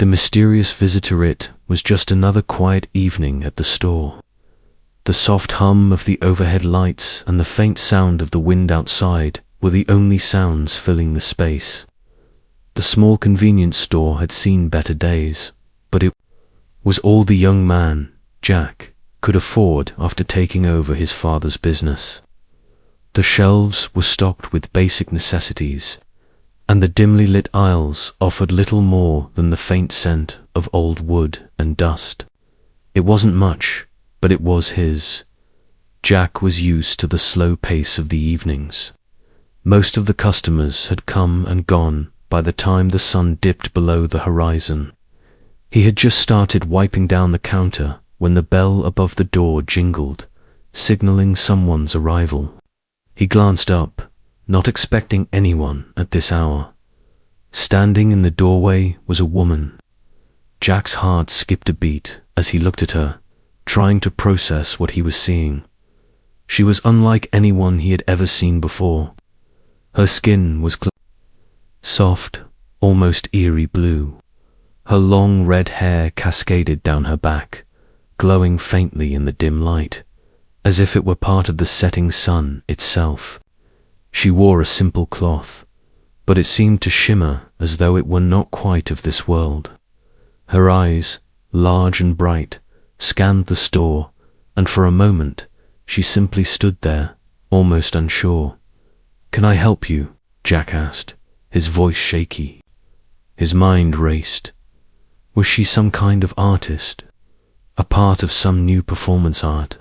The mysterious visitor, it was just another quiet evening at the store. The soft hum of the overhead lights and the faint sound of the wind outside were the only sounds filling the space. The small convenience store had seen better days, but it was all the young man, Jack, could afford after taking over his father's business. The shelves were stocked with basic necessities, and the dimly lit aisles offered little more than the faint scent of old wood and dust. It wasn't much, but it was his. Jack was used to the slow pace of the evenings. Most of the customers had come and gone by the time the sun dipped below the horizon. He had just started wiping down the counter when the bell above the door jingled, signaling someone's arrival. He glanced up, not expecting anyone at this hour. Standing in the doorway was a woman. Jack's heart skipped a beat as he looked at her, trying to process what he was seeing. She was unlike anyone he had ever seen before. Her skin was soft, almost eerie blue. Her long red hair cascaded down her back, glowing faintly in the dim light, as if it were part of the setting sun itself. She wore a simple cloth, but it seemed to shimmer as though it were not quite of this world. Her eyes, large and bright, scanned the store, and for a moment she simply stood there, almost unsure. "Can I help you?" Jack asked, his voice shaky. His mind raced. Was she some kind of artist? A part of some new performance art?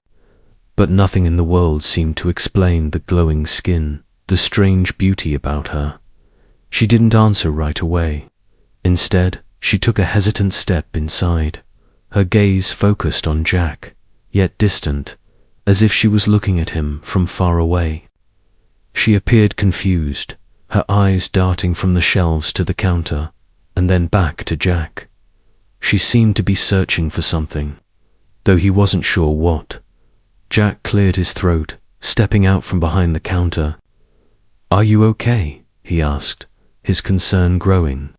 But nothing in the world seemed to explain the glowing skin, the strange beauty about her. She didn't answer right away. Instead, she took a hesitant step inside, her gaze focused on Jack, yet distant, as if she was looking at him from far away. She appeared confused, her eyes darting from the shelves to the counter, and then back to Jack. She seemed to be searching for something, though he wasn't sure what. Jack cleared his throat, stepping out from behind the counter. "Are you okay?" he asked, his concern growing.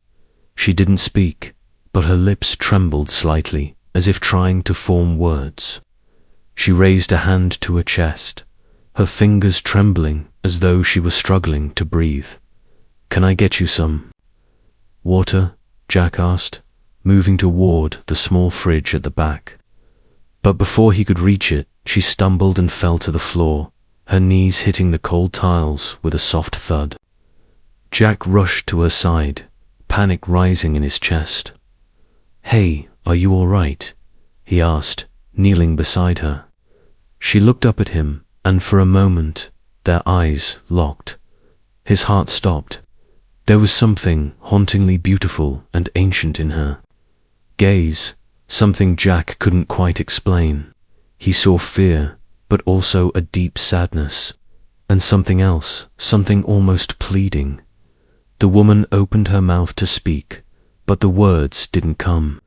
She didn't speak, but her lips trembled slightly, as if trying to form words. She raised a hand to her chest, her fingers trembling as though she were struggling to breathe. "Can I get you some water?" Jack asked, moving toward the small fridge at the back. But before he could reach it, she stumbled and fell to the floor, her knees hitting the cold tiles with a soft thud. Jack rushed to her side, panic rising in his chest. "Hey, are you all right?" he asked, kneeling beside her. She looked up at him, and for a moment, their eyes locked. His heart stopped. There was something hauntingly beautiful and ancient in her gaze, something Jack couldn't quite explain. He saw fear, but also a deep sadness, and something else, something almost pleading. The woman opened her mouth to speak, but the words didn't come.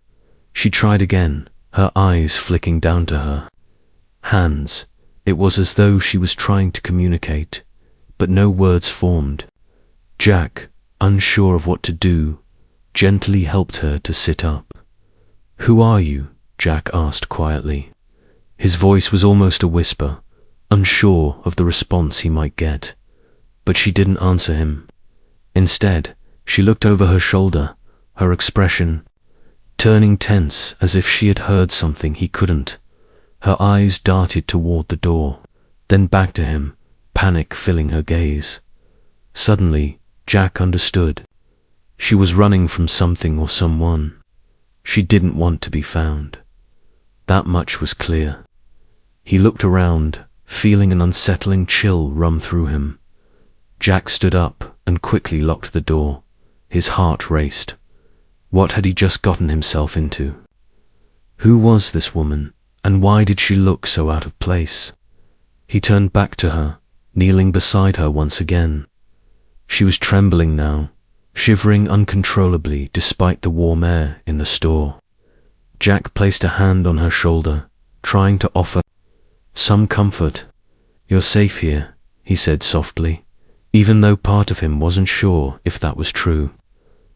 She tried again, her eyes flicking down to her hands. It was as though she was trying to communicate, but no words formed. Jack, unsure of what to do, gently helped her to sit up. "Who are you?" Jack asked quietly. His voice was almost a whisper, unsure of the response he might get. But she didn't answer him. Instead, she looked over her shoulder, her expression turning tense as if she had heard something he couldn't. Her eyes darted toward the door, then back to him, panic filling her gaze. Suddenly, Jack understood. She was running from something or someone. She didn't want to be found. That much was clear. He looked around, feeling an unsettling chill run through him. Jack stood up and quickly locked the door. His heart raced. What had he just gotten himself into? Who was this woman, and why did she look so out of place? He turned back to her, kneeling beside her once again. She was trembling now, shivering uncontrollably despite the warm air in the store. Jack placed a hand on her shoulder, trying to offer some comfort. "You're safe here," he said softly, even though part of him wasn't sure if that was true.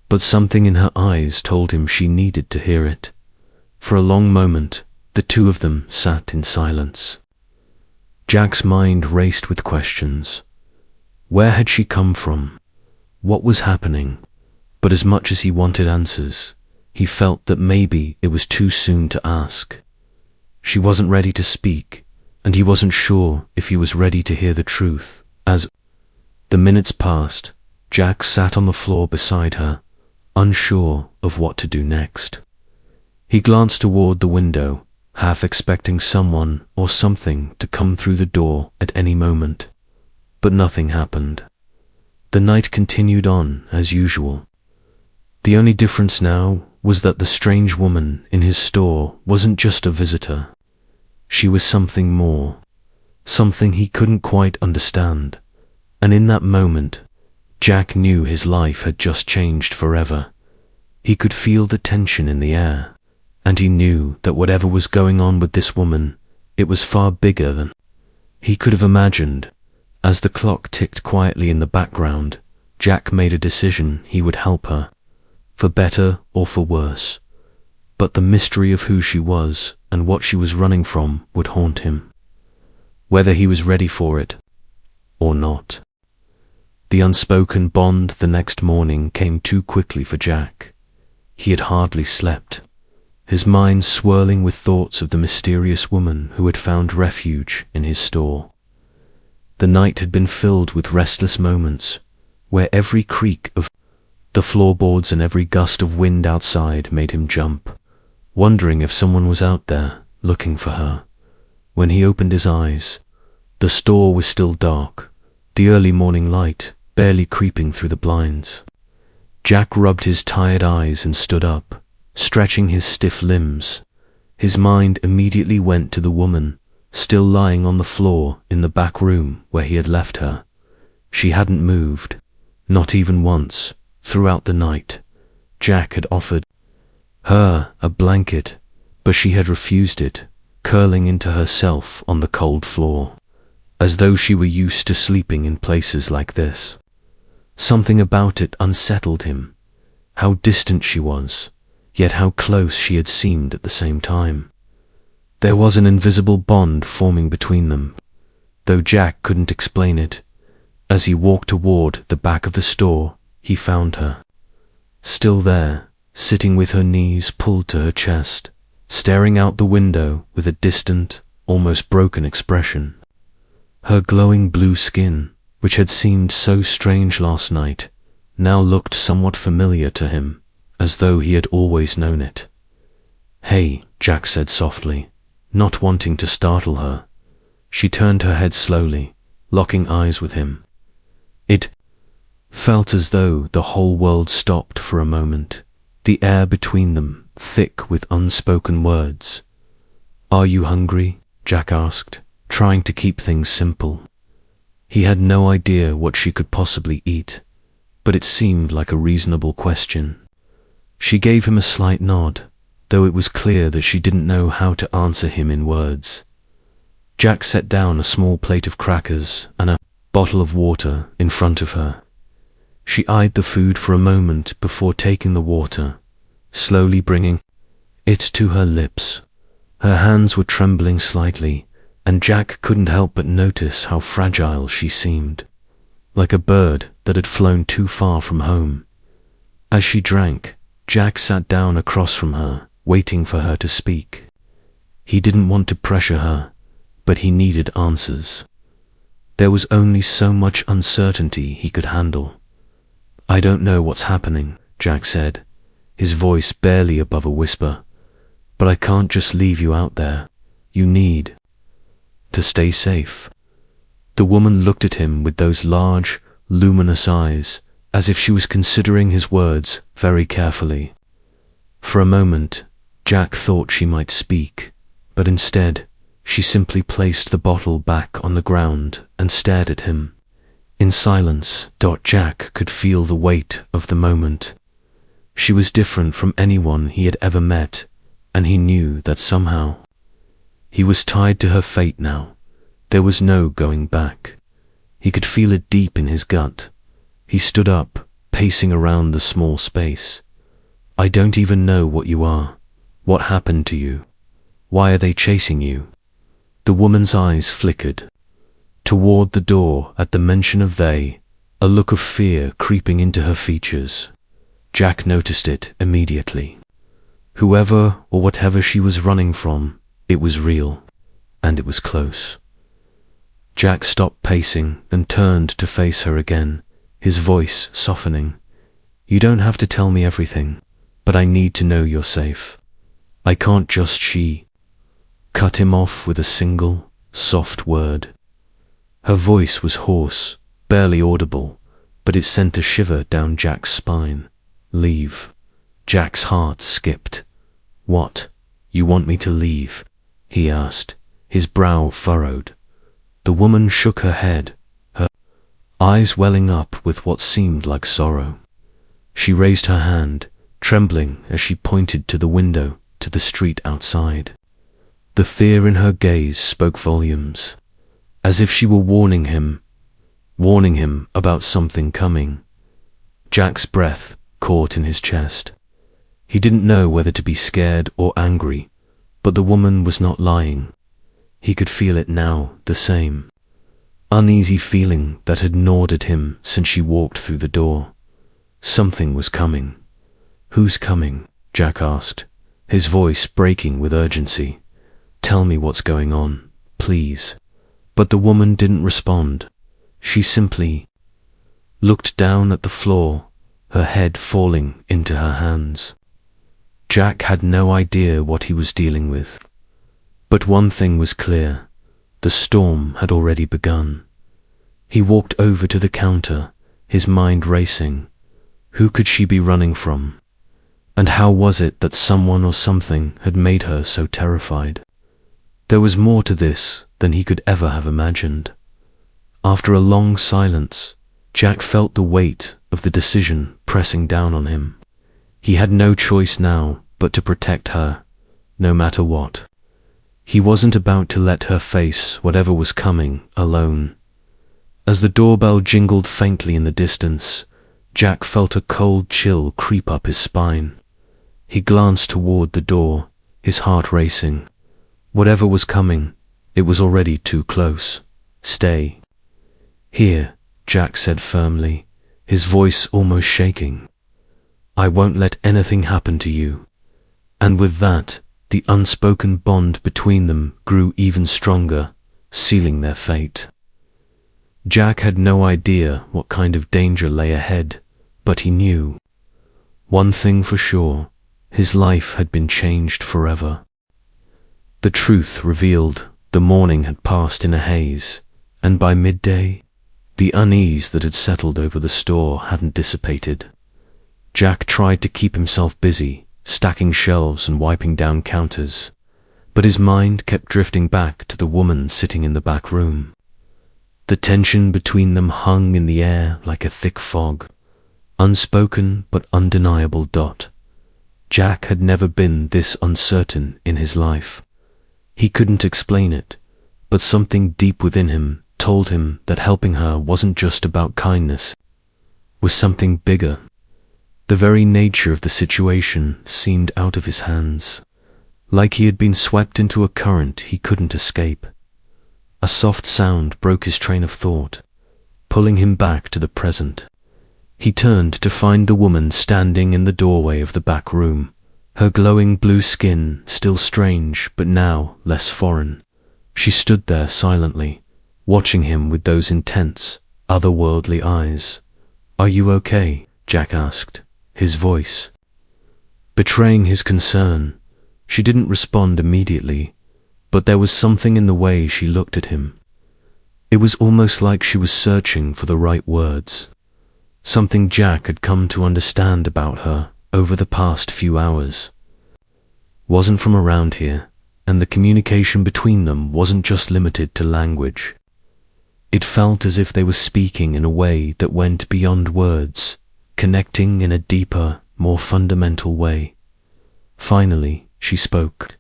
but something in her eyes told him she needed to hear it. For a long moment, the two of them sat in silence. Jack's mind raced with questions. Where had she come from? What was happening? But as much as he wanted answers, he felt that maybe it was too soon to ask. She wasn't ready to speak, and he wasn't sure if he was ready to hear the truth. As the minutes passed, Jack sat on the floor beside her, unsure of what to do next. He glanced toward the window, half expecting someone or something to come through the door at any moment. But nothing happened. The night continued on as usual. The only difference now was that the strange woman in his store wasn't just a visitor. She was something more, something he couldn't quite understand. And in that moment, Jack knew his life had just changed forever. He could feel the tension in the air, and he knew that whatever was going on with this woman, it was far bigger than he could have imagined. As the clock ticked quietly in the background, Jack made a decision he would help her, for better or for worse. But the mystery of who she was and what she was running from would haunt him, whether he was ready for it or not. The unspoken bond the next morning came too quickly for Jack. He had hardly slept, his mind swirling with thoughts of the mysterious woman who had found refuge in his store. The night had been filled with restless moments, where every creak of the floorboards and every gust of wind outside made him jump, wondering if someone was out there looking for her. When he opened his eyes, the store was still dark, the early morning light barely creeping through the blinds. Jack rubbed his tired eyes and stood up, stretching his stiff limbs. His mind immediately went to the woman, still lying on the floor in the back room where he had left her. She hadn't moved, not even once, throughout the night. Jack had offered her a blanket, but she had refused it, curling into herself on the cold floor, as though she were used to sleeping in places like this. Something about it unsettled him. How distant she was, yet how close she had seemed at the same time. There was an invisible bond forming between them, though Jack couldn't explain it. As he walked toward the back of the store, he found her, still there, sitting with her knees pulled to her chest, staring out the window with a distant, almost broken expression. Her glowing blue skin, which had seemed so strange last night, now looked somewhat familiar to him, as though he had always known it. "Hey," Jack said softly, not wanting to startle her. She turned her head slowly, locking eyes with him. It felt as though the whole world stopped for a moment, the air between them thick with unspoken words. "Are you hungry?" Jack asked, trying to keep things simple. He had no idea what she could possibly eat, but it seemed like a reasonable question. She gave him a slight nod, though it was clear that she didn't know how to answer him in words. Jack set down a small plate of crackers and a bottle of water in front of her. She eyed the food for a moment before taking the water, slowly bringing it to her lips. Her hands were trembling slightly, and Jack couldn't help but notice how fragile she seemed, like a bird that had flown too far from home. As she drank, Jack sat down across from her, waiting for her to speak. He didn't want to pressure her, but he needed answers. There was only so much uncertainty he could handle. "I don't know what's happening," Jack said, his voice barely above a whisper, "but I can't just leave you out there. You need to stay safe." The woman looked at him with those large, luminous eyes, as if she was considering his words very carefully. For a moment, Jack thought she might speak, but instead, she simply placed the bottle back on the ground and stared at him. In silence, Jack could feel the weight of the moment. She was different from anyone he had ever met, and he knew that somehow he was tied to her fate now. There was no going back. He could feel it deep in his gut. He stood up, pacing around the small space. I don't even know what you are. What happened to you? Why are they chasing you? The woman's eyes flickered toward the door at the mention of they, a look of fear creeping into her features. Jack noticed it immediately. Whoever or whatever she was running from, it was real, and it was close. Jack stopped pacing and turned to face her again, his voice softening. You don't have to tell me everything, but I need to know you're safe. I can't just She cut him off with a single, soft word. Her voice was hoarse, barely audible, but it sent a shiver down Jack's spine. Leave. Jack's heart skipped. What? You want me to leave? He asked, his brow furrowed. The woman shook her head, her eyes welling up with what seemed like sorrow. She raised her hand, trembling as she pointed to the window, to the street outside. The fear in her gaze spoke volumes, as if she were warning him about something coming. Jack's breath caught in his chest. He didn't know whether to be scared or angry, but the woman was not lying. He could feel it now, the same uneasy feeling that had gnawed at him since she walked through the door. Something was coming. Who's coming? Jack asked, his voice breaking with urgency. Tell me what's going on, please. But the woman didn't respond. She simply looked down at the floor, her head falling into her hands. Jack had no idea what he was dealing with. But one thing was clear. The storm had already begun. He walked over to the counter, his mind racing. Who could she be running from? And how was it that someone or something had made her so terrified? There was more to this than he could ever have imagined. After a long silence, Jack felt the weight of the decision pressing down on him. He had no choice now but to protect her, no matter what. He wasn't about to let her face whatever was coming alone. As the doorbell jingled faintly in the distance, Jack felt a cold chill creep up his spine. He glanced toward the door, his heart racing. Whatever was coming, it was already too close. Stay. Here, Jack said firmly, his voice almost shaking. I won't let anything happen to you. And with that, the unspoken bond between them grew even stronger, sealing their fate. Jack had no idea what kind of danger lay ahead, but he knew. One thing for sure, his life had been changed forever. The truth revealed, the morning had passed in a haze, and by midday, the unease that had settled over the store hadn't dissipated. Jack tried to keep himself busy, stacking shelves and wiping down counters, but his mind kept drifting back to the woman sitting in the back room. The tension between them hung in the air like a thick fog, unspoken but undeniable dot. Jack had never been this uncertain in his life. He couldn't explain it, but something deep within him told him that helping her wasn't just about kindness, was something bigger. The very nature of the situation seemed out of his hands, like he had been swept into a current he couldn't escape. A soft sound broke his train of thought, pulling him back to the present. He turned to find the woman standing in the doorway of the back room, her glowing blue skin still strange but now less foreign. She stood there silently, watching him with those intense, otherworldly eyes. Are you okay? Jack asked, his voice betraying his concern. She didn't respond immediately, but there was something in the way she looked at him. It was almost like she was searching for the right words. Something Jack had come to understand about her over the past few hours. Wasn't from around here, and the communication between them wasn't just limited to language. It felt as if they were speaking in a way that went beyond words, connecting in a deeper, more fundamental way. Finally, she spoke.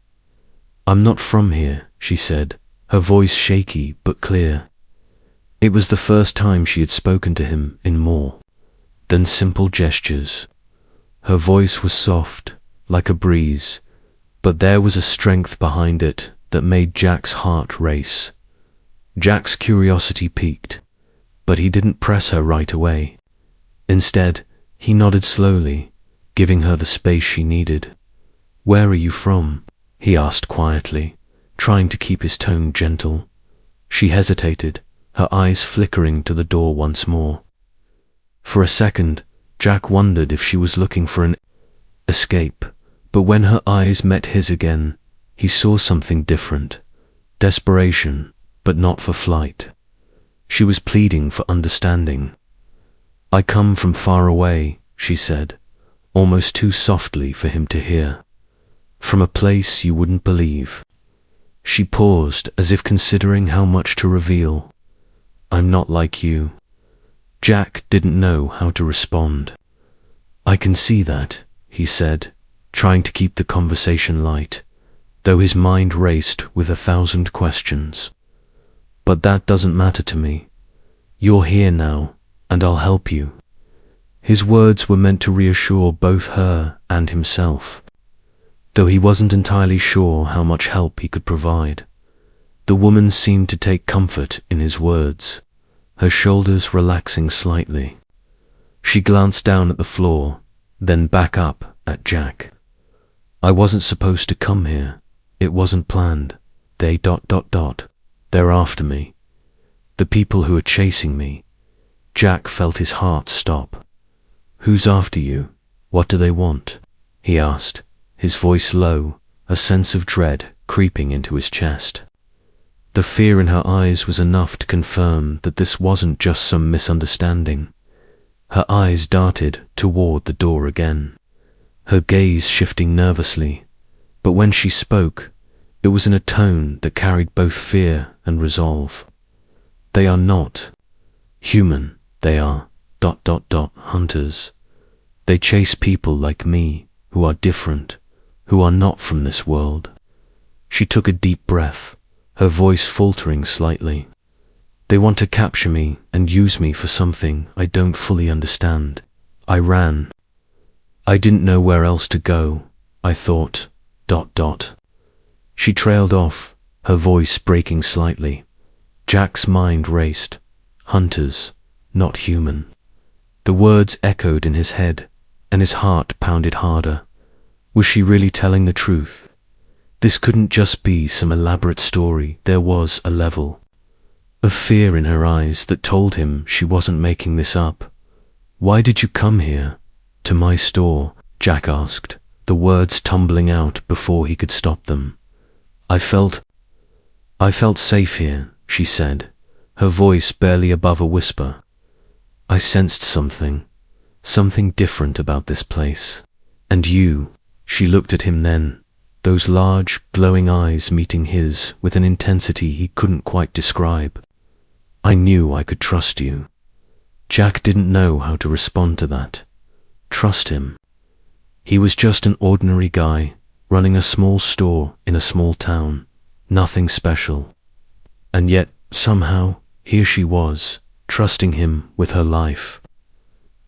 I'm not from here, she said, her voice shaky but clear. It was the first time she had spoken to him in more then simple gestures. Her voice was soft, like a breeze, but there was a strength behind it that made Jack's heart race. Jack's curiosity piqued, but he didn't press her right away. Instead, he nodded slowly, giving her the space she needed. "Where are you from?" he asked quietly, trying to keep his tone gentle. She hesitated, her eyes flickering to the door once more. For a second, Jack wondered if she was looking for an escape, but when her eyes met his again, he saw something different. Desperation, but not for flight. She was pleading for understanding. "I come from far away," she said, almost too softly for him to hear. "From a place you wouldn't believe." She paused, as if considering how much to reveal. "I'm not like you." Jack didn't know how to respond. "I can see that," he said, trying to keep the conversation light, though his mind raced with 1,000 questions. "But that doesn't matter to me. You're here now, and I'll help you." His words were meant to reassure both her and himself, though he wasn't entirely sure how much help he could provide. The woman seemed to take comfort in his words, her shoulders relaxing slightly. She glanced down at the floor, then back up at Jack. "I wasn't supposed to come here. It wasn't planned. They're after me. The people who are chasing me." Jack felt his heart stop. "Who's after you? What do they want?" he asked, his voice low, a sense of dread creeping into his chest. The fear in her eyes was enough to confirm that this wasn't just some misunderstanding. Her eyes darted toward the door again, her gaze shifting nervously, but when she spoke, it was in a tone that carried both fear and resolve. "They are not human, they are hunters. They chase people like me, who are different, who are not from this world." She took a deep breath, her voice faltering slightly. "They want to capture me and use me for something I don't fully understand. I ran. I didn't know where else to go. I thought, She trailed off, her voice breaking slightly. Jack's mind raced. Hunters, not human. The words echoed in his head, and his heart pounded harder. Was she really telling the truth? This couldn't just be some elaborate story. There was a level of fear in her eyes that told him she wasn't making this up. "Why did you come here? To my store?" Jack asked, the words tumbling out before he could stop them. I felt safe here," she said, her voice barely above a whisper. "I sensed something different about this place. And you," she looked at him then, those large, glowing eyes meeting his with an intensity he couldn't quite describe. "I knew I could trust you." Jack didn't know how to respond to that. Trust him. He was just an ordinary guy, running a small store in a small town, nothing special. And yet, somehow, here she was, trusting him with her life.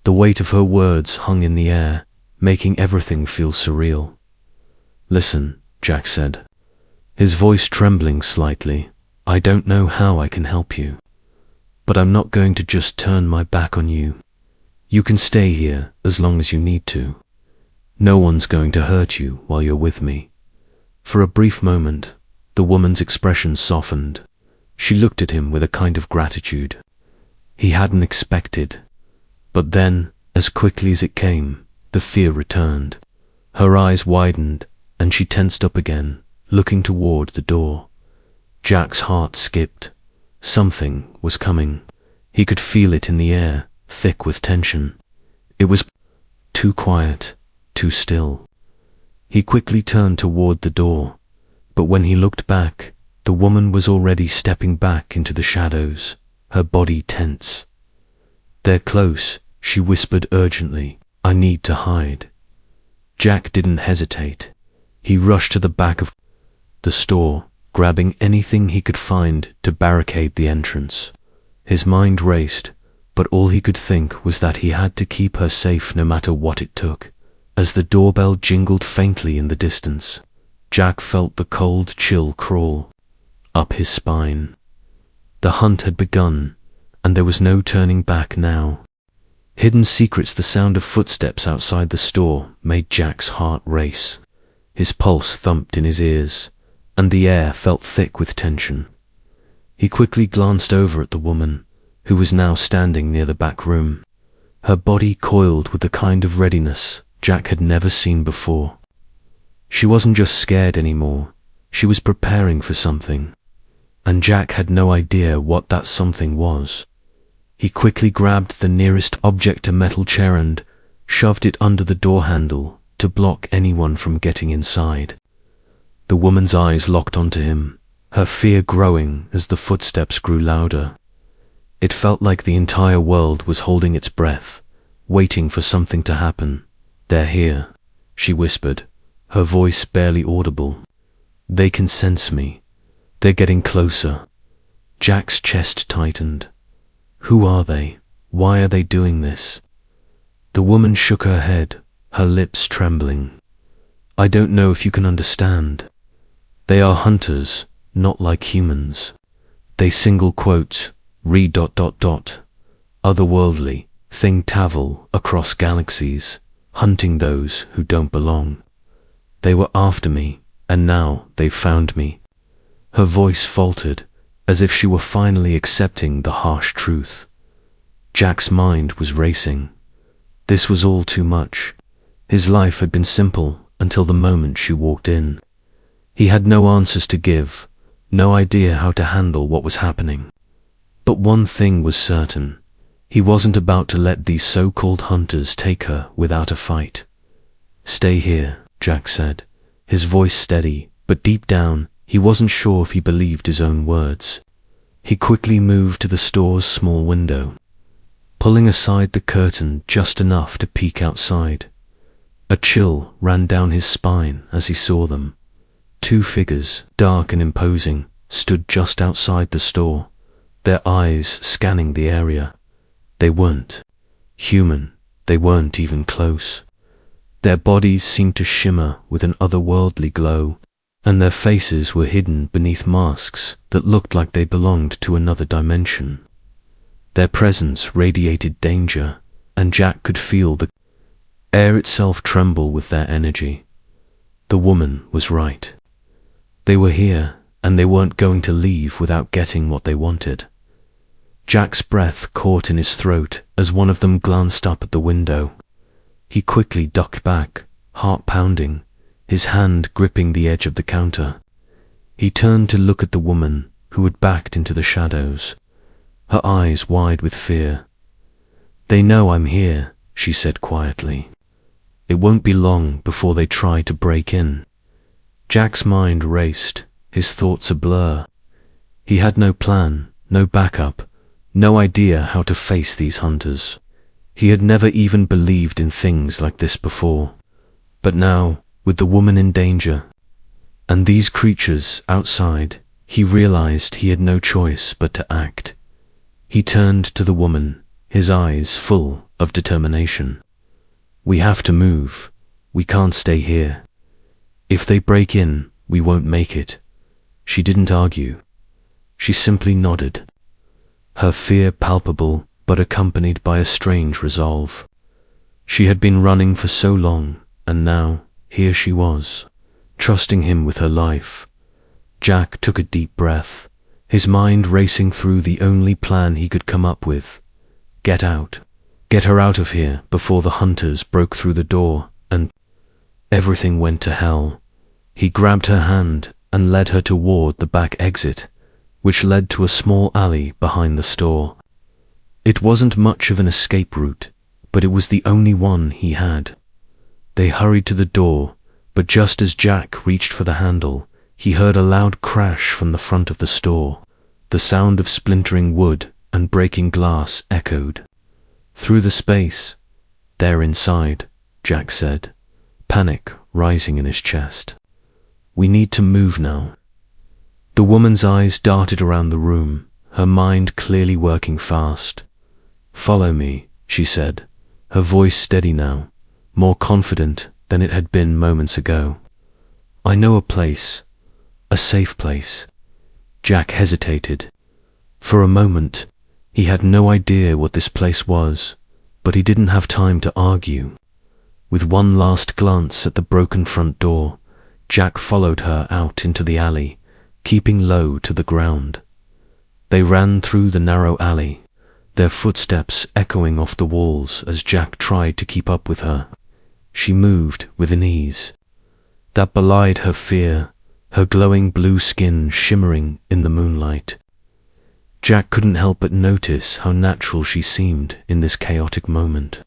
The weight of her words hung in the air, making everything feel surreal. "Listen," Jack said, his voice trembling slightly. "I don't know how I can help you, but I'm not going to just turn my back on you. You can stay here as long as you need to. No one's going to hurt you while you're with me." For a brief moment, the woman's expression softened. She looked at him with a kind of gratitude he hadn't expected. But then, as quickly as it came, the fear returned. Her eyes widened, and she tensed up again, looking toward the door. Jack's heart skipped. Something was coming. He could feel it in the air, thick with tension. It was too quiet, too still. He quickly turned toward the door, but when he looked back, the woman was already stepping back into the shadows, her body tense. "They're close," she whispered urgently. "I need to hide." Jack didn't hesitate. He rushed to the back of the store, grabbing anything he could find to barricade the entrance. His mind raced, but all he could think was that he had to keep her safe no matter what it took. As the doorbell jingled faintly in the distance, Jack felt the cold chill crawl up his spine. The hunt had begun, and there was no turning back now. Hidden secrets, the sound of footsteps outside the store made Jack's heart race. His pulse thumped in his ears, and the air felt thick with tension. He quickly glanced over at the woman, who was now standing near the back room. Her body coiled with the kind of readiness Jack had never seen before. She wasn't just scared anymore, she was preparing for something, and Jack had no idea what that something was. He quickly grabbed the nearest object, a metal chair, and shoved it under the door handle to block anyone from getting inside. The woman's eyes locked onto him, her fear growing as the footsteps grew louder. It felt like the entire world was holding its breath, waiting for something to happen. "They're here," she whispered, her voice barely audible. "They can sense me. They're getting closer." Jack's chest tightened. Who are they? Why are they doing this? The woman shook her head, her lips trembling. "I don't know if you can understand. They are hunters, not like humans. They single quote, otherworldly, thing travel across galaxies, hunting those who don't belong. They were after me, and now they've found me." Her voice faltered, as if she were finally accepting the harsh truth. Jack's mind was racing. This was all too much. His life had been simple until the moment she walked in. He had no answers to give, no idea how to handle what was happening. But one thing was certain. He wasn't about to let these so-called hunters take her without a fight. "Stay here," Jack said, his voice steady, but deep down, he wasn't sure if he believed his own words. He quickly moved to the store's small window, pulling aside the curtain just enough to peek outside. A chill ran down his spine as he saw them. Two figures, dark and imposing, stood just outside the store, their eyes scanning the area. They weren't human, they weren't even close. Their bodies seemed to shimmer with an otherworldly glow, and their faces were hidden beneath masks that looked like they belonged to another dimension. Their presence radiated danger, and Jack could feel the air itself tremble with their energy. The woman was right. They were here, and they weren't going to leave without getting what they wanted. Jack's breath caught in his throat as one of them glanced up at the window. He quickly ducked back, heart pounding, his hand gripping the edge of the counter. He turned to look at the woman, who had backed into the shadows, her eyes wide with fear. "They know I'm here," she said quietly. "It won't be long before they try to break in." Jack's mind raced, his thoughts a blur. He had no plan, no backup, no idea how to face these hunters. He had never even believed in things like this before. But now, with the woman in danger, and these creatures outside, he realized he had no choice but to act. He turned to the woman, his eyes full of determination. "We have to move. We can't stay here. If they break in, we won't make it." She didn't argue. She simply nodded, her fear palpable but accompanied by a strange resolve. She had been running for so long, and now, here she was, trusting him with her life. Jack took a deep breath, his mind racing through the only plan he could come up with. Get out. Get her out of here before the hunters broke through the door, and everything went to hell. He grabbed her hand and led her toward the back exit, which led to a small alley behind the store. It wasn't much of an escape route, but it was the only one he had. They hurried to the door, but just as Jack reached for the handle, he heard a loud crash from the front of the store. The sound of splintering wood and breaking glass echoed through the space. "They're inside," Jack said, panic rising in his chest. "We need to move now." The woman's eyes darted around the room, her mind clearly working fast. "Follow me," she said, her voice steady now, more confident than it had been moments ago. "I know a place, a safe place." Jack hesitated. For a moment, he had no idea what this place was, but he didn't have time to argue. With one last glance at the broken front door, Jack followed her out into the alley, keeping low to the ground. They ran through the narrow alley, their footsteps echoing off the walls as Jack tried to keep up with her. She moved with an ease that belied her fear, her glowing blue skin shimmering in the moonlight. Jack couldn't help but notice how natural she seemed in this chaotic moment,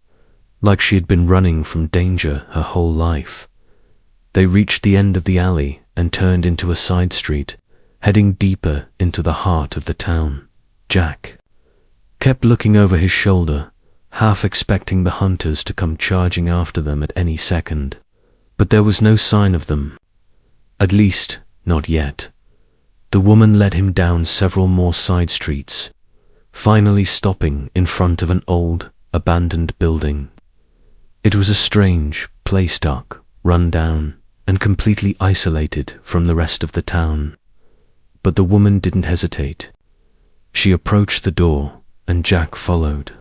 like she had been running from danger her whole life. They reached the end of the alley and turned into a side street, heading deeper into the heart of the town. Jack kept looking over his shoulder, half expecting the hunters to come charging after them at any second. But there was no sign of them. At least, not yet. The woman led him down several more side streets, finally stopping in front of an old, abandoned building. It was a strange, place-dark, run down, and completely isolated from the rest of the town. But the woman didn't hesitate. She approached the door, and Jack followed,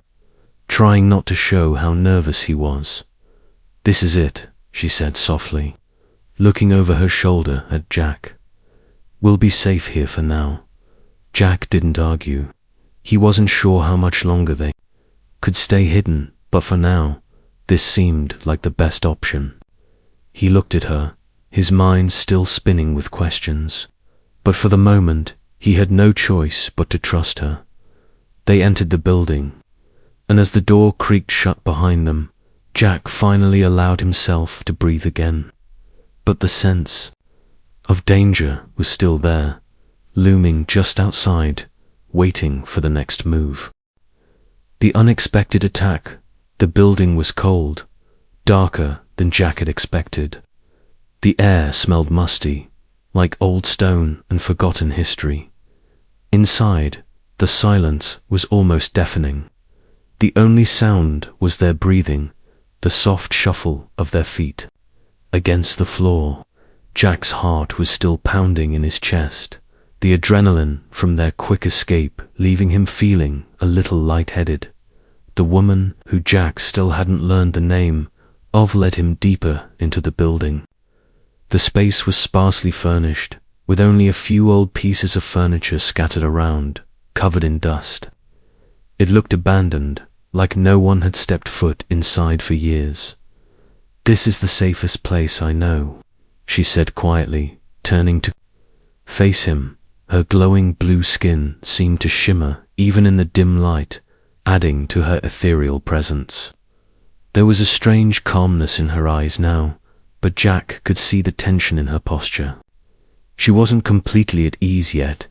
trying not to show how nervous he was. "This is it," she said softly, looking over her shoulder at Jack. "We'll be safe here for now." Jack didn't argue. He wasn't sure how much longer they could stay hidden, but for now, this seemed like the best option. He looked at her, his mind still spinning with questions. But for the moment, he had no choice but to trust her. They entered the building, and as the door creaked shut behind them, Jack finally allowed himself to breathe again. But the sense of danger was still there, looming just outside, waiting for the next move. The unexpected attack. The building was cold, darker than Jack had expected. The air smelled musty, like old stone and forgotten history. Inside, the silence was almost deafening. The only sound was their breathing, the soft shuffle of their feet against the floor. Jack's heart was still pounding in his chest, the adrenaline from their quick escape leaving him feeling a little lightheaded. The woman, who Jack still hadn't learned the name of, led him deeper into the building. The space was sparsely furnished, with only a few old pieces of furniture scattered around, covered in dust. It looked abandoned, like no one had stepped foot inside for years. "This is the safest place I know," she said quietly, turning to face him. Her glowing blue skin seemed to shimmer even in the dim light, adding to her ethereal presence. There was a strange calmness in her eyes now, but Jack could see the tension in her posture. She wasn't completely at ease yet,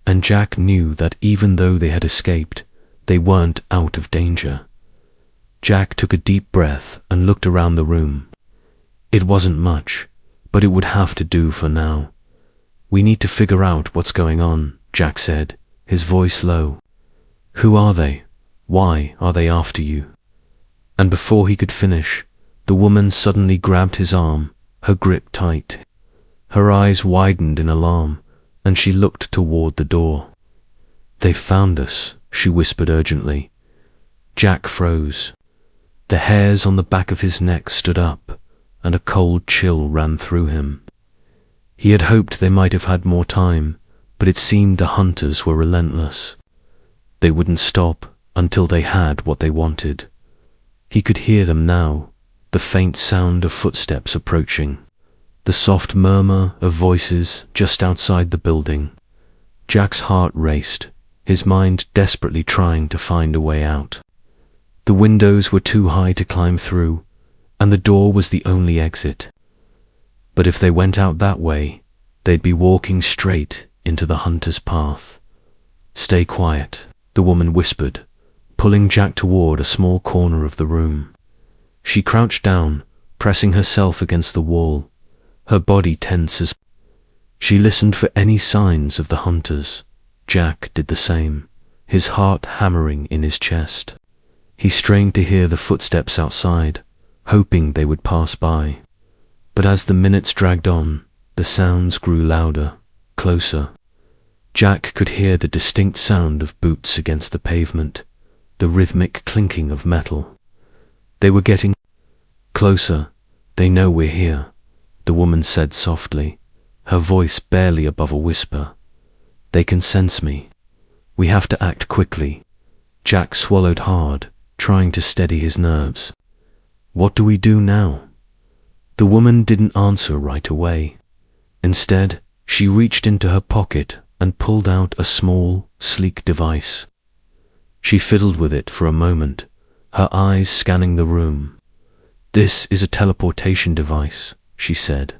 and Jack knew that even though they had escaped, they weren't out of danger. Jack took a deep breath and looked around the room. It wasn't much, but it would have to do for now. "We need to figure out what's going on," Jack said, his voice low. "Who are they? Why are they after you?" And before he could finish, the woman suddenly grabbed his arm, her grip tight. Her eyes widened in alarm, and she looked toward the door. "They've found us," she whispered urgently. Jack froze. The hairs on the back of his neck stood up, and a cold chill ran through him. He had hoped they might have had more time, but it seemed the hunters were relentless. They wouldn't stop until they had what they wanted. He could hear them now, the faint sound of footsteps approaching, the soft murmur of voices just outside the building. Jack's heart raced, his mind desperately trying to find a way out. The windows were too high to climb through, and the door was the only exit. But if they went out that way, they'd be walking straight into the hunter's path. "Stay quiet," the woman whispered, pulling Jack toward a small corner of the room. She crouched down, pressing herself against the wall, her body tense as she listened for any signs of the hunters. Jack did the same, his heart hammering in his chest. He strained to hear the footsteps outside, hoping they would pass by. But as the minutes dragged on, the sounds grew louder, closer. Jack could hear the distinct sound of boots against the pavement, the rhythmic clinking of metal. They were getting closer. They know we're here, the woman said softly, her voice barely above a whisper. They can sense me. We have to act quickly. Jack swallowed hard, trying to steady his nerves. What do we do now? The woman didn't answer right away. Instead, she reached into her pocket and pulled out a small, sleek device. She fiddled with it for a moment, her eyes scanning the room. This is a teleportation device, she said.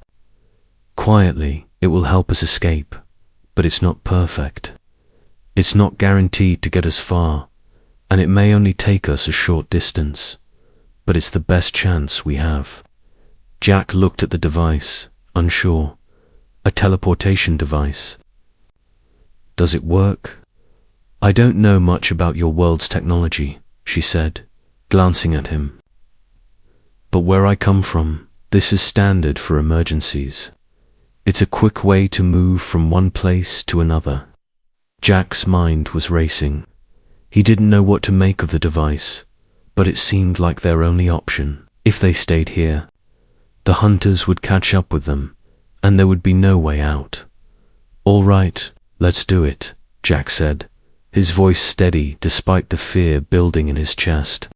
Quietly, it will help us escape, but it's not perfect. It's not guaranteed to get us far, and it may only take us a short distance, but it's the best chance we have. Jack looked at the device, unsure. A teleportation device. Does it work? I don't know much about your world's technology, she said, glancing at him. But where I come from, this is standard for emergencies. It's a quick way to move from one place to another. Jack's mind was racing. He didn't know what to make of the device, but it seemed like their only option. If they stayed here, the hunters would catch up with them, and there would be no way out. All right, let's do it, Jack said, his voice steady despite the fear building in his chest.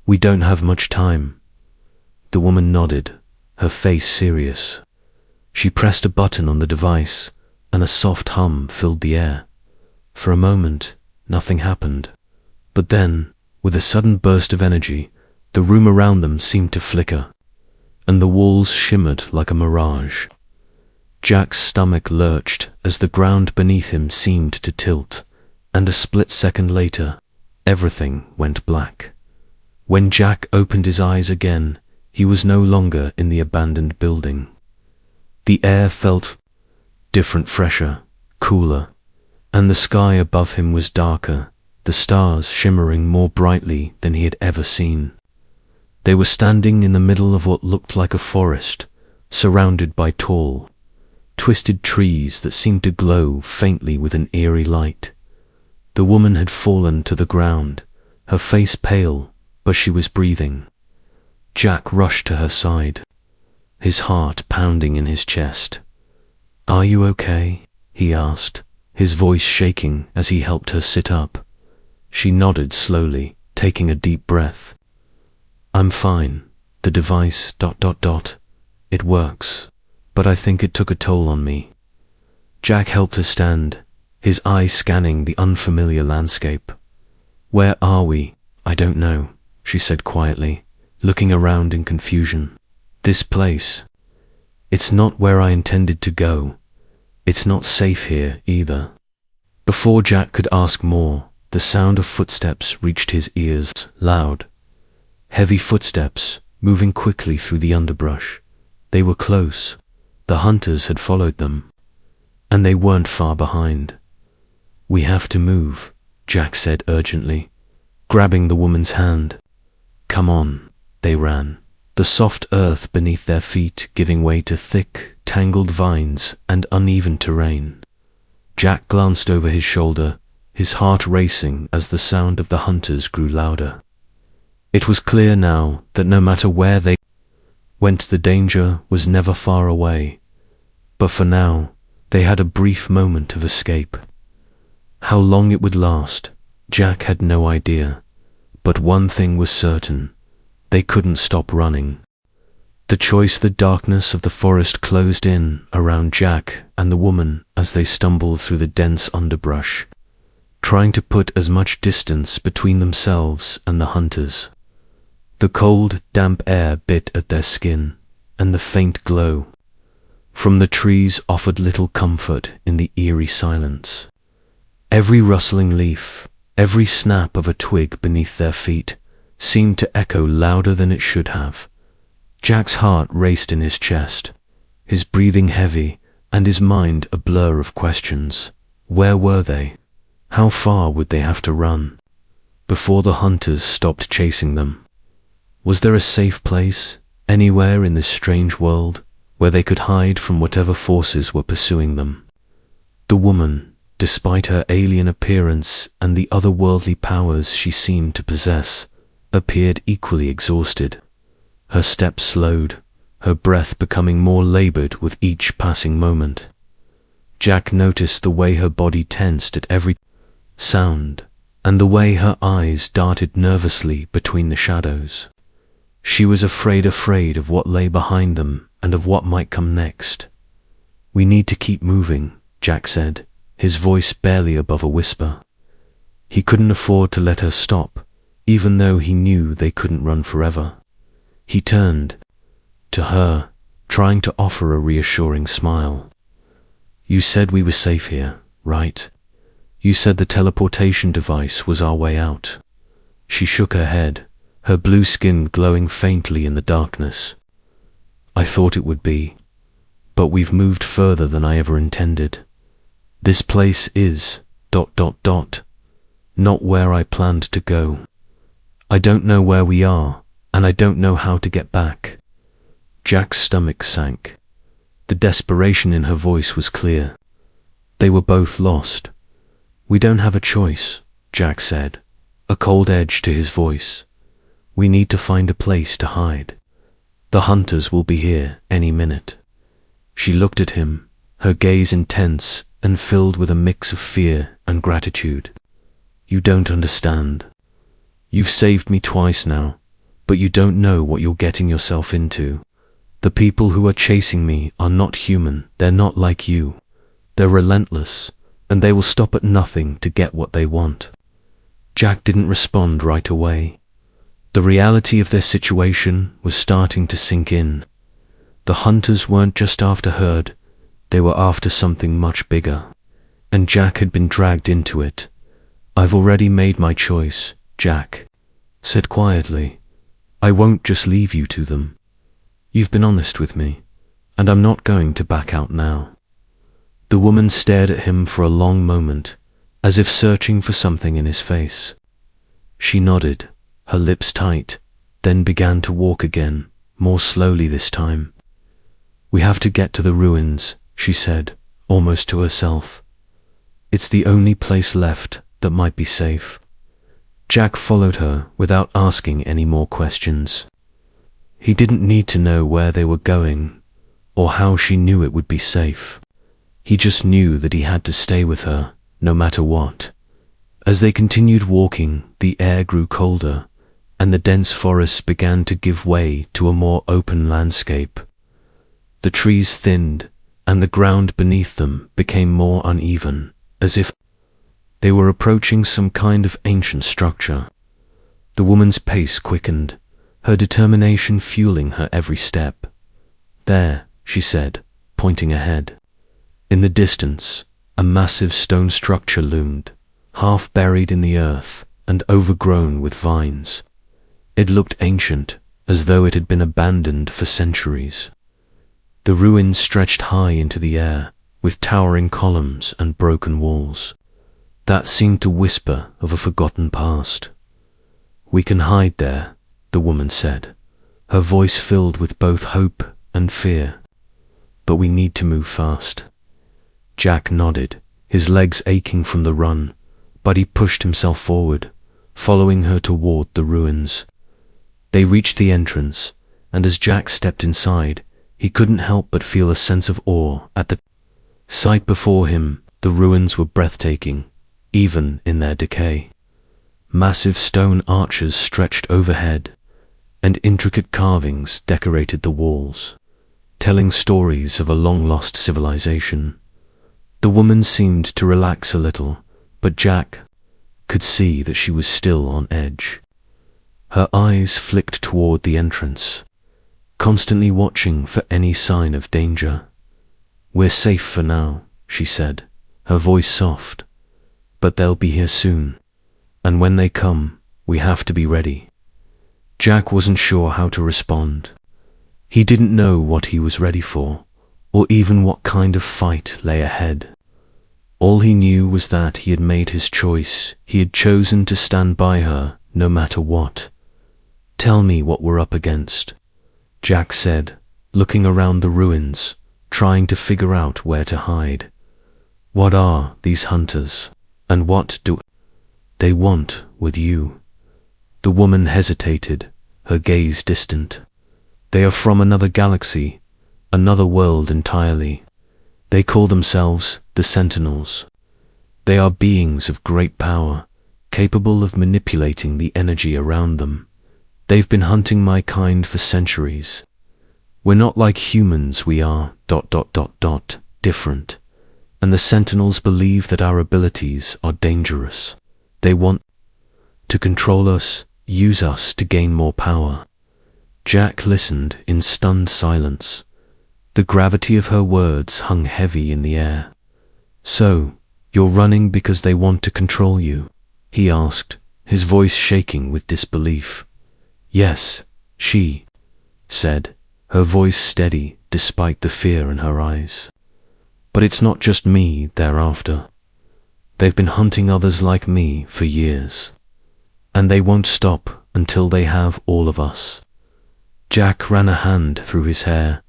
We don't have much time. The woman nodded, her face serious. She pressed a button on the device, and a soft hum filled the air. For a moment, nothing happened. But then, with a sudden burst of energy, the room around them seemed to flicker, and the walls shimmered like a mirage. Jack's stomach lurched as the ground beneath him seemed to tilt, and a split second later, everything went black. When Jack opened his eyes again, he was no longer in the abandoned building. The air felt different, fresher, cooler, and the sky above him was darker, the stars shimmering more brightly than he had ever seen. They were standing in the middle of what looked like a forest, surrounded by tall, twisted trees that seemed to glow faintly with an eerie light. The woman had fallen to the ground, her face pale, but she was breathing. Jack rushed to her side, his heart pounding in his chest. "Are you okay?" he asked, his voice shaking as he helped her sit up. She nodded slowly, taking a deep breath. "I'm fine. The device... It works, but I think it took a toll on me." Jack helped her stand, his eyes scanning the unfamiliar landscape. "Where are we?" "I don't know," she said quietly, looking around in confusion. "This place. It's not where I intended to go. It's not safe here either." Before Jack could ask more, the sound of footsteps reached his ears, loud. Heavy footsteps, moving quickly through the underbrush. They were close. The hunters had followed them, and they weren't far behind. "We have to move," Jack said urgently, grabbing the woman's hand. "Come on." They ran, the soft earth beneath their feet giving way to thick, tangled vines and uneven terrain. Jack glanced over his shoulder, his heart racing as the sound of the hunters grew louder. It was clear now that no matter where they went, the danger was never far away. But for now, they had a brief moment of escape. How long it would last, Jack had no idea. But one thing was certain: they couldn't stop running. The choice, the darkness of the forest closed in around Jack and the woman as they stumbled through the dense underbrush, trying to put as much distance between themselves and the hunters. The cold, damp air bit at their skin, and the faint glow from the trees offered little comfort in the eerie silence. Every rustling leaf, every snap of a twig beneath their feet seemed to echo louder than it should have. Jack's heart raced in his chest, his breathing heavy and his mind a blur of questions. Where were they? How far would they have to run? before the hunters stopped chasing them. Was there a safe place, anywhere in this strange world, where they could hide from whatever forces were pursuing them? The woman, despite her alien appearance and the otherworldly powers she seemed to possess, appeared equally exhausted. Her steps slowed, her breath becoming more labored with each passing moment. Jack noticed the way her body tensed at every sound, and the way her eyes darted nervously between the shadows. She was afraid of what lay behind them and of what might come next. "We need to keep moving," Jack said, his voice barely above a whisper. He couldn't afford to let her stop, even though he knew they couldn't run forever. He turned to her, trying to offer a reassuring smile. "You said we were safe here, right? You said the teleportation device was our way out." She shook her head, her blue skin glowing faintly in the darkness. "I thought it would be, but we've moved further than I ever intended. This place is ... not where I planned to go. I don't know where we are, and I don't know how to get back." Jack's stomach sank. The desperation in her voice was clear. They were both lost. "We don't have a choice," Jack said, a cold edge to his voice. "We need to find a place to hide. The hunters will be here any minute." She looked at him, her gaze intense and filled with a mix of fear and gratitude. "You don't understand. You've saved me twice now, but you don't know what you're getting yourself into. The people who are chasing me are not human. They're not like you. They're relentless, and they will stop at nothing to get what they want." Jack didn't respond right away. The reality of their situation was starting to sink in. The hunters weren't just after herd, they were after something much bigger, and Jack had been dragged into it. "I've already made my choice," Jack said quietly. "I won't just leave you to them. You've been honest with me, and I'm not going to back out now." The woman stared at him for a long moment, as if searching for something in his face. She nodded, her lips tight, then began to walk again, more slowly this time. "We have to get to the ruins," she said, almost to herself. "It's the only place left that might be safe." Jack followed her without asking any more questions. He didn't need to know where they were going, or how she knew it would be safe. He just knew that he had to stay with her, no matter what. As they continued walking, the air grew colder, and the dense forest began to give way to a more open landscape. The trees thinned, and the ground beneath them became more uneven, as if they were approaching some kind of ancient structure. The woman's pace quickened, her determination fueling her every step. "There," she said, pointing ahead. In the distance, a massive stone structure loomed, half buried in the earth and overgrown with vines. It looked ancient, as though it had been abandoned for centuries. The ruins stretched high into the air, with towering columns and broken walls. That seemed to whisper of a forgotten past. "We can hide there," the woman said, her voice filled with both hope and fear. "But we need to move fast." Jack nodded, his legs aching from the run, but he pushed himself forward, following her toward the ruins. They reached the entrance, and as Jack stepped inside, he couldn't help but feel a sense of awe at the sight before him. The ruins were breathtaking, even in their decay. Massive stone arches stretched overhead, and intricate carvings decorated the walls, telling stories of a long-lost civilization. The woman seemed to relax a little, but Jack could see that she was still on edge. Her eyes flicked toward the entrance, constantly watching for any sign of danger. "We're safe for now," she said, her voice soft, "but they'll be here soon, and when they come, we have to be ready." Jack wasn't sure how to respond. He didn't know what he was ready for, or even what kind of fight lay ahead. All he knew was that he had made his choice. He had chosen to stand by her, no matter what. "Tell me what we're up against," Jack said, looking around the ruins, trying to figure out where to hide. "What are these hunters, and what do they want with you?" The woman hesitated, her gaze distant. "They are from another galaxy, another world entirely. They call themselves the Sentinels. They are beings of great power, capable of manipulating the energy around them. They've been hunting my kind for centuries. We're not like humans, we are ... different. And the Sentinels believe that our abilities are dangerous. They want to control us, use us to gain more power." Jack listened in stunned silence. The gravity of her words hung heavy in the air. "So, you're running because they want to control you?" he asked, his voice shaking with disbelief. "Yes," she said, her voice steady despite the fear in her eyes. "But it's not just me they're after. They've been hunting others like me for years. And they won't stop until they have all of us." Jack ran a hand through his hair,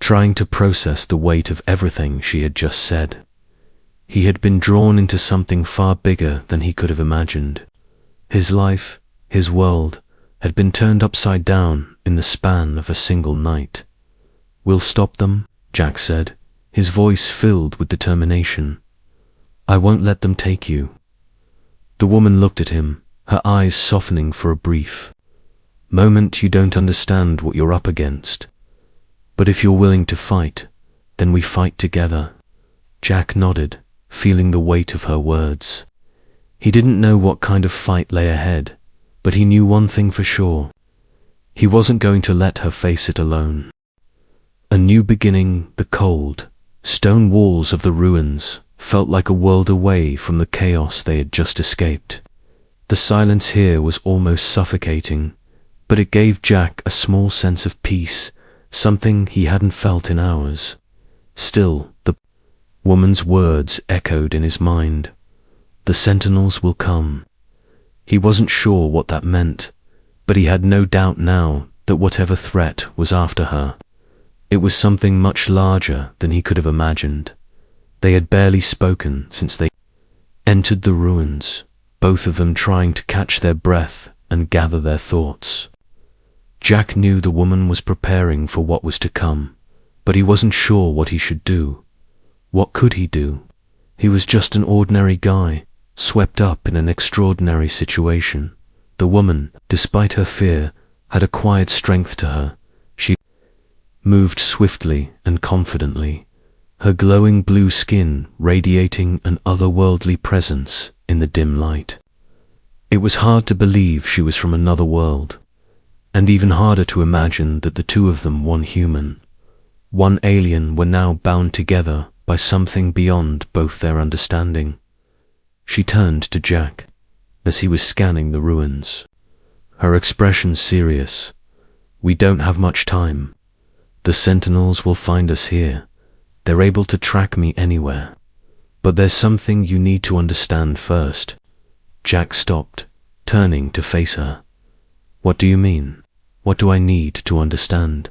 trying to process the weight of everything she had just said. He had been drawn into something far bigger than he could have imagined. His life, his world, had been turned upside down in the span of a single night. "We'll stop them," Jack said, his voice filled with determination. "I won't let them take you." The woman looked at him, her eyes softening for a brief moment. "You don't understand what you're up against. But if you're willing to fight, then we fight together." Jack nodded, feeling the weight of her words. He didn't know what kind of fight lay ahead, but he knew one thing for sure. He wasn't going to let her face it alone. A new beginning. The cold, stone walls of the ruins felt like a world away from the chaos they had just escaped. The silence here was almost suffocating, but it gave Jack a small sense of peace, something he hadn't felt in hours. Still, the woman's words echoed in his mind. "The Sentinels will come." He wasn't sure what that meant, but he had no doubt now that whatever threat was after her, it was something much larger than he could have imagined. They had barely spoken since they entered the ruins, both of them trying to catch their breath and gather their thoughts. Jack knew the woman was preparing for what was to come, but he wasn't sure what he should do. What could he do? He was just an ordinary guy, swept up in an extraordinary situation. The woman, despite her fear, had a quiet strength to her. She moved swiftly and confidently, her glowing blue skin radiating an otherworldly presence in the dim light. It was hard to believe she was from another world, and even harder to imagine that the two of them, one human, one alien, were now bound together by something beyond both their understanding. She turned to Jack as he was scanning the ruins, her expression serious. "We don't have much time. The Sentinels will find us here. They're able to track me anywhere. But there's something you need to understand first." Jack stopped, turning to face her. "What do you mean? What do I need to understand?"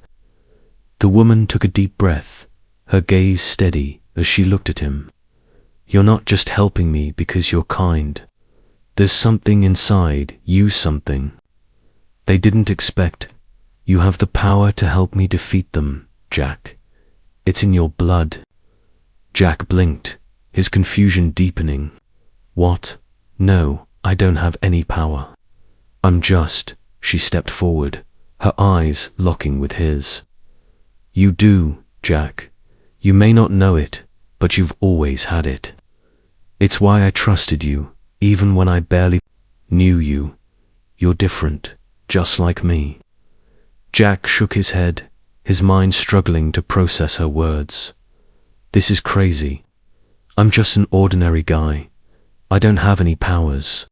The woman took a deep breath, her gaze steady as she looked at him. "You're not just helping me because you're kind. There's something inside you, something they didn't expect. You have the power to help me defeat them, Jack. It's in your blood." Jack blinked, his confusion deepening. "What? No, I don't have any power. I'm just..." She stepped forward, her eyes locking with his. "You do, Jack. You may not know it, but you've always had it. It's why I trusted you, even when I barely knew you. You're different, just like me." Jack shook his head, his mind struggling to process her words. "This is crazy. I'm just an ordinary guy. I don't have any powers."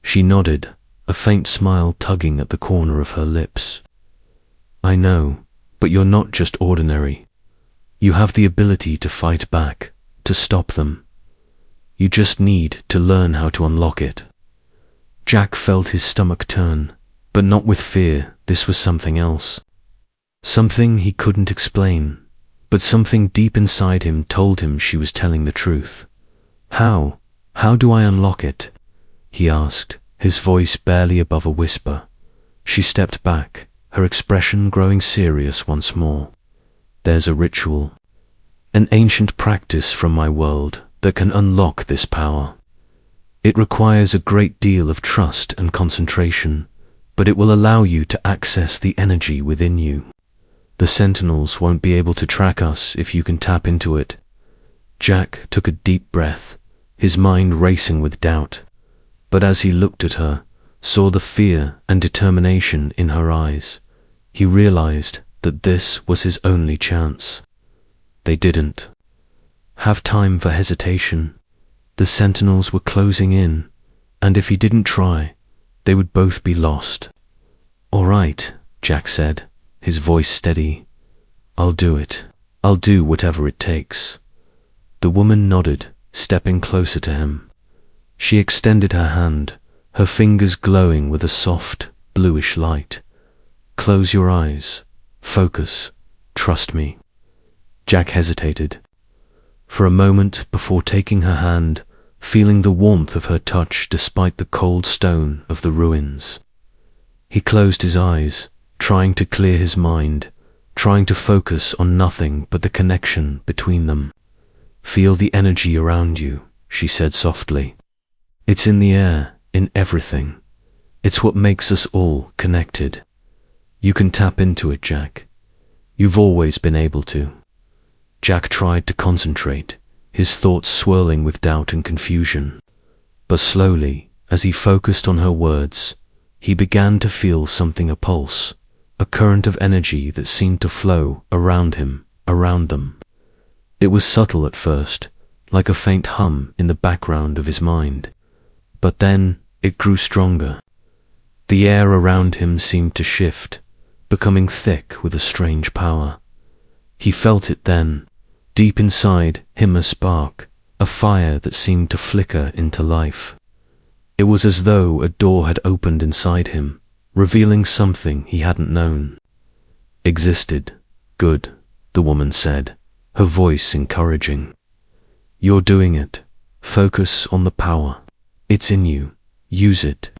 She nodded, a faint smile tugging at the corner of her lips. "I know, but you're not just ordinary. You have the ability to fight back, to stop them. You just need to learn how to unlock it. Jack felt his stomach turn, but not with fear. This was something else. Something he couldn't explain, but something deep inside him told him she was telling the truth. How? How do I unlock it? He asked, his voice barely above a whisper. She stepped back, her expression growing serious once more. There's a ritual, an ancient practice from my world that can unlock this power. It requires a great deal of trust and concentration, but it will allow you to access the energy within you. The Sentinels won't be able to track us if you can tap into it. Jack took a deep breath, his mind racing with doubt. But as he looked at her, saw the fear and determination in her eyes, he realized that this was his only chance. They didn't have time for hesitation. The Sentinels were closing in, and if he didn't try, they would both be lost. "All right," Jack said, his voice steady. "I'll do it. I'll do whatever it takes." The woman nodded, stepping closer to him. She extended her hand, her fingers glowing with a soft, bluish light. "Close your eyes. Focus. Trust me." Jack hesitated for a moment before taking her hand, feeling the warmth of her touch despite the cold stone of the ruins. He closed his eyes, trying to clear his mind, trying to focus on nothing but the connection between them. "Feel the energy around you," she said softly. "It's in the air, in everything. It's what makes us all connected. You can tap into it, Jack. You've always been able to." Jack tried to concentrate, his thoughts swirling with doubt and confusion. But slowly, as he focused on her words, he began to feel something, a pulse, a current of energy that seemed to flow around him, around them. It was subtle at first, like a faint hum in the background of his mind. But then it grew stronger. The air around him seemed to shift, becoming thick with a strange power. He felt it then, deep inside him, a spark, a fire that seemed to flicker into life. It was as though a door had opened inside him, revealing something he hadn't known. "Existed. Good," the woman said, her voice encouraging. "You're doing it. Focus on the power. It's in you. Use it."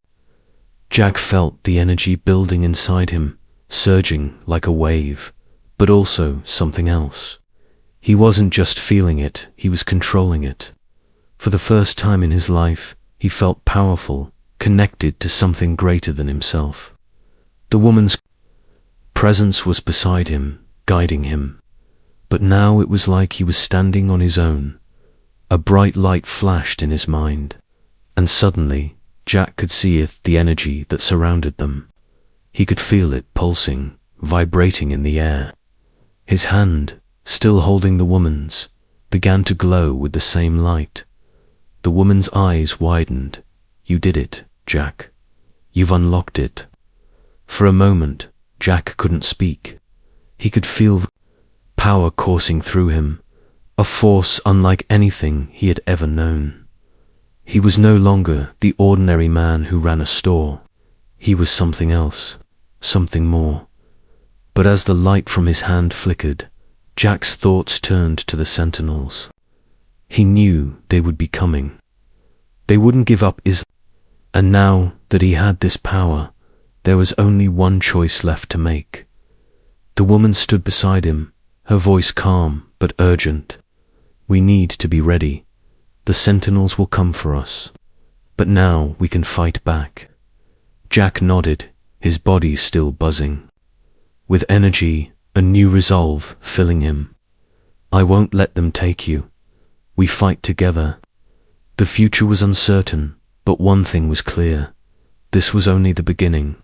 Jack felt the energy building inside him, surging like a wave, but also something else. He wasn't just feeling it, he was controlling it. For the first time in his life, he felt powerful, connected to something greater than himself. The woman's presence was beside him, guiding him. But now it was like he was standing on his own. A bright light flashed in his mind, and suddenly Jack could see the energy that surrounded them. He could feel it pulsing, vibrating in the air. His hand, still holding the woman's, began to glow with the same light. The woman's eyes widened. "You did it, Jack. You've unlocked it." For a moment, Jack couldn't speak. He could feel power coursing through him, a force unlike anything he had ever known. He was no longer the ordinary man who ran a store. He was something else, something more. But as the light from his hand flickered, Jack's thoughts turned to the Sentinels. He knew they would be coming. They wouldn't give up and now that he had this power, there was only one choice left to make. The woman stood beside him, her voice calm but urgent. "We need to be ready. The Sentinels will come for us. But now we can fight back." Jack nodded, his body still buzzing. With energy, a new resolve filling him. "I won't let them take you. We fight together." The future was uncertain, but one thing was clear. This was only the beginning.